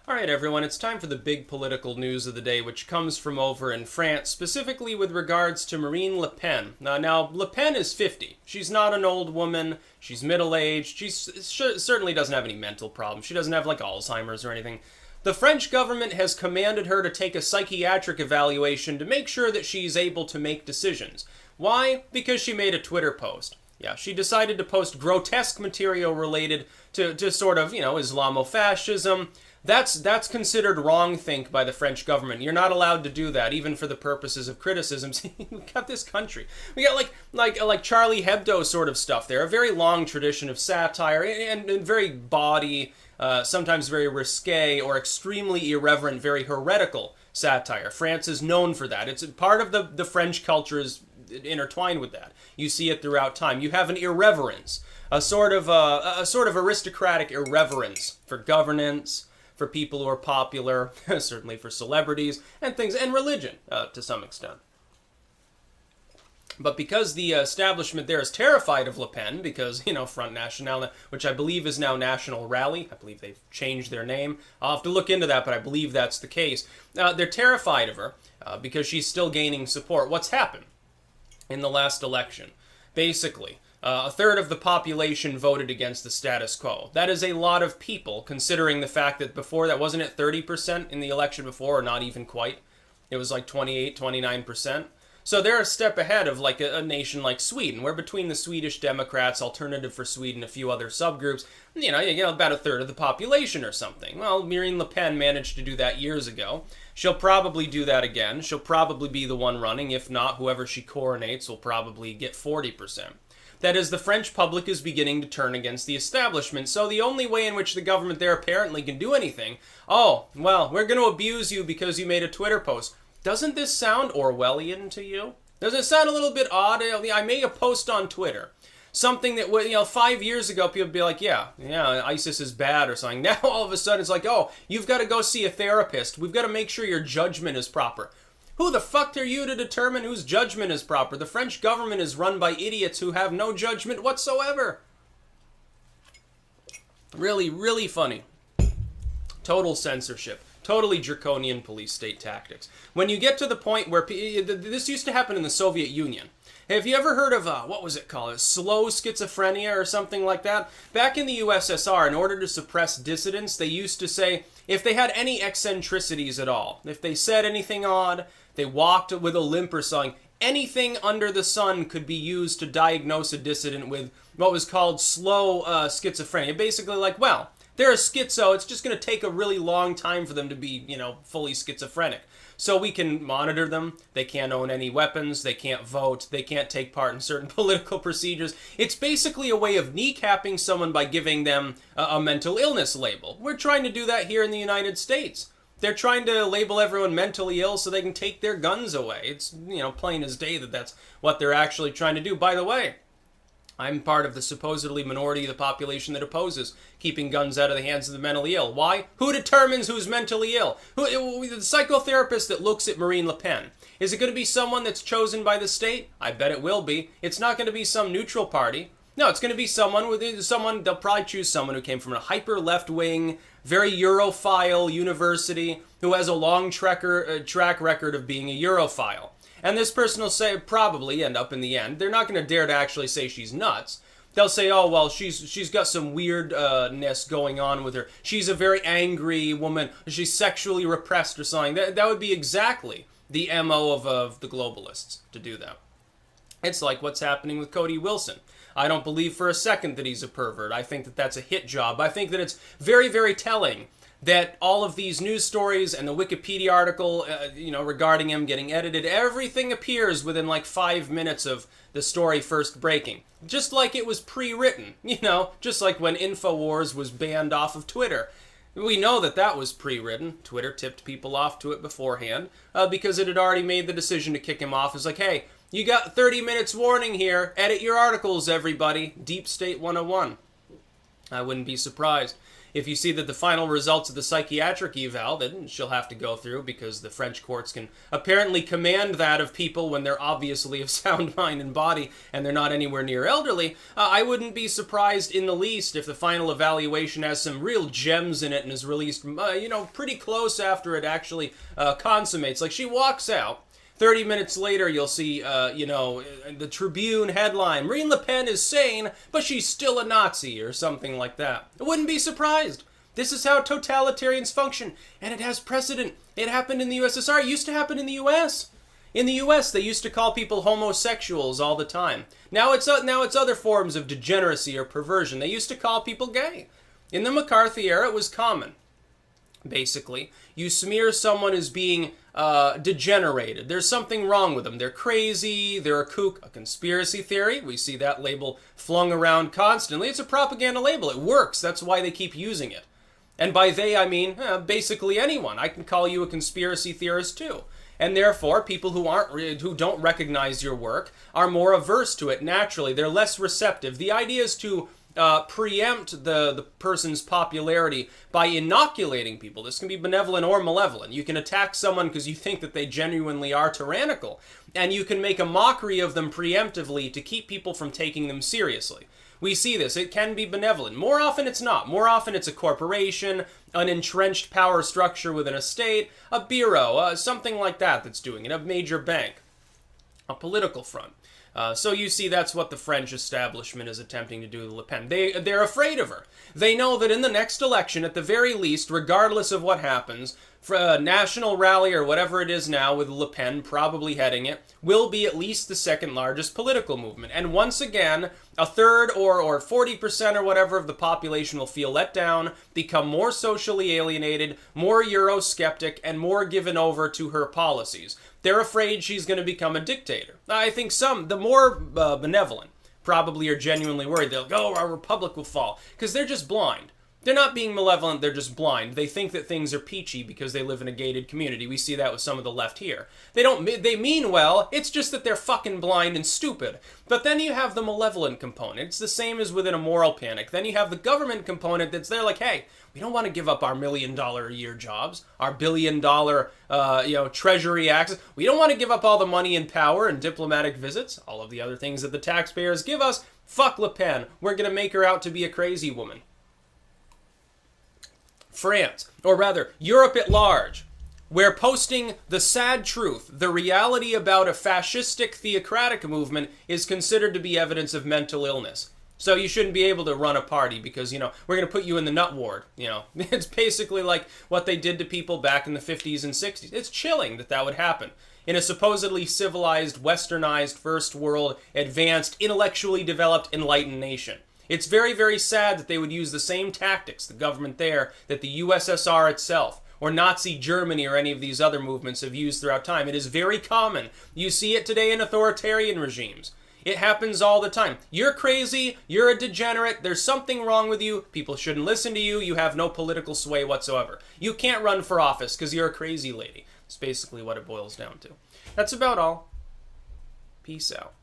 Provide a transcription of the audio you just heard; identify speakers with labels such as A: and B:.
A: Alright everyone, it's time for the big political news of the day, which comes from over in France, specifically with regards to Marine Le Pen. Now, Le Pen is 50. She's not an old woman, she's middle-aged, she certainly doesn't have any mental problems, she doesn't have like Alzheimer's or anything. The French government has commanded her to take a psychiatric evaluation to make sure that she's able to make decisions. Why? Because she made a Twitter post. Yeah, she decided to post grotesque material related to sort of, Islamofascism. That's considered wrongthink by the French government. You're not allowed to do that, even for the purposes of criticism. We got this country. We got like Charlie Hebdo sort of stuff there. A very long tradition of satire and very bawdy, sometimes very risque or extremely irreverent, very heretical satire. France is known for that. It's part of the French culture is intertwined with that. You see it throughout time. You have an irreverence, a sort of aristocratic irreverence for governance, for people who are popular, certainly for celebrities, and things, and religion, to some extent. But because the establishment there is terrified of Le Pen, because, Front National, which I believe is now National Rally, I believe they've changed their name. I'll have to look into that, but I believe that's the case. They're terrified of her, because she's still gaining support. What's happened in the last election? Basically, a third of the population voted against the status quo. That is a lot of people, considering the fact that before that, wasn't it 30% in the election before, or not even quite? It was like 28, 29%. So they're a step ahead of like a nation like Sweden, where between the Swedish Democrats, Alternative for Sweden, a few other subgroups, you get about a third of the population or something. Well, Marine Le Pen managed to do that years ago. She'll probably do that again. She'll probably be the one running. If not, whoever she coronates will probably get 40%. That is, the French public is beginning to turn against the establishment, so the only way in which the government there apparently can do anything, we're going to abuse you because you made a Twitter post. Doesn't this sound Orwellian to you? Does it sound a little bit odd? I made a post on Twitter. Something that, 5 years ago, people would be like, yeah, ISIS is bad or something. Now, all of a sudden, it's like, you've got to go see a therapist. We've got to make sure your judgment is proper. Who the fuck are you to determine whose judgment is proper? The French government is run by idiots who have no judgment whatsoever. Really, really funny. Total censorship. Totally draconian police state tactics. When you get to the point where this used to happen in the Soviet Union. Have you ever heard of, what was it called? Slow schizophrenia or something like that? Back in the USSR, in order to suppress dissidents, they used to say, if they had any eccentricities at all, if they said anything odd, they walked with a limp or something, anything under the sun could be used to diagnose a dissident with what was called slow schizophrenia. Basically like, they're a schizo, it's just going to take a really long time for them to be, fully schizophrenic. So we can monitor them, they can't own any weapons, they can't vote, they can't take part in certain political procedures. It's basically a way of kneecapping someone by giving them a mental illness label. We're trying to do that here in the United States. They're trying to label everyone mentally ill so they can take their guns away. It's, plain as day that that's what they're actually trying to do. By the way, I'm part of the supposedly minority of the population that opposes keeping guns out of the hands of the mentally ill. Why? Who determines who's mentally ill? The psychotherapist that looks at Marine Le Pen. Is it going to be someone that's chosen by the state? I bet it will be. It's not going to be some neutral party. No, it's going to be they'll probably choose someone who came from a hyper left-wing, very Europhile university, who has a long track record of being a Europhile. And this person will probably end up in the end. They're not going to dare to actually say she's nuts. They'll say, she's got some weirdness going on with her. She's a very angry woman. She's sexually repressed or something. That would be exactly the MO of the globalists to do that. It's like what's happening with Cody Wilson. I don't believe for a second that he's a pervert. I think that that's a hit job. I think that it's very, very telling that all of these news stories and the Wikipedia article, regarding him getting edited, everything appears within like 5 minutes of the story first breaking. Just like it was pre-written, just like when InfoWars was banned off of Twitter. We know that was pre-written. Twitter tipped people off to it beforehand because it had already made the decision to kick him off. It's like, hey, you got 30 minutes warning here. Edit your articles, everybody. Deep State 101. I wouldn't be surprised If you see that the final results of the psychiatric eval that she'll have to go through, because the French courts can apparently command that of people when they're obviously of sound mind and body and they're not anywhere near elderly, I wouldn't be surprised in the least if the final evaluation has some real gems in it and is released, pretty close after it actually consummates. Like, she walks out. 30 minutes later, you'll see, the Tribune headline, Marine Le Pen is sane, but she's still a Nazi, or something like that. I wouldn't be surprised. This is how totalitarians function, and it has precedent. It happened in the USSR. It used to happen in the US. In the US, they used to call people homosexuals all the time. Now it's other forms of degeneracy or perversion. They used to call people gay. In the McCarthy era, it was common. Basically, you smear someone as being degenerated. There's something wrong with them. They're crazy, they're a kook, a conspiracy theory. We see that label flung around constantly. It's a propaganda label. It works. That's why they keep using it. And by they, I mean basically anyone. I can call you a conspiracy theorist too. And therefore, people who don't recognize your work are more averse to it naturally. They're less receptive. The idea is to preempt the person's popularity by inoculating people. This can be benevolent or malevolent. You can attack someone because you think that they genuinely are tyrannical, and you can make a mockery of them preemptively to keep people from taking them seriously. We see this. It can be benevolent. More often it's not. More often it's a corporation, an entrenched power structure within a state, a bureau, something like that that's doing it, a major bank, a political front. So you see that's what the French establishment is attempting to do to Le Pen. They're afraid of her. They know that in the next election, at the very least, regardless of what happens, for a national rally or whatever it is now with Le Pen probably heading it, will be at least the second largest political movement. And once again, a third or 40% or whatever of the population will feel let down, become more socially alienated, more Eurosceptic, and more given over to her policies. They're afraid she's going to become a dictator. I think the more benevolent, probably are genuinely worried. They'll go, our republic will fall. Because they're just blind. They're not being malevolent, they're just blind. They think that things are peachy because they live in a gated community. We see that with some of the left here. They mean well, it's just that they're fucking blind and stupid. But then you have the malevolent component. It's the same as within a moral panic. Then you have the government component that's there like, hey, we don't want to give up our $1 million a year jobs, our $1 billion treasury access. We don't want to give up all the money and power and diplomatic visits, all of the other things that the taxpayers give us. Fuck Le Pen. We're going to make her out to be a crazy woman. France, or rather, Europe at large, where posting the sad truth, the reality about a fascistic theocratic movement is considered to be evidence of mental illness. So you shouldn't be able to run a party because, we're going to put you in the nut ward. It's basically like what they did to people back in the 50s and 60s. It's chilling that would happen in a supposedly civilized, westernized, first world, advanced, intellectually developed, enlightened nation. It's very, very sad that they would use the same tactics, the government there, that the USSR itself, or Nazi Germany, or any of these other movements have used throughout time. It is very common. You see it today in authoritarian regimes. It happens all the time. You're crazy, you're a degenerate, there's something wrong with you, people shouldn't listen to you, you have no political sway whatsoever. You can't run for office because you're a crazy lady. It's basically what it boils down to. That's about all. Peace out.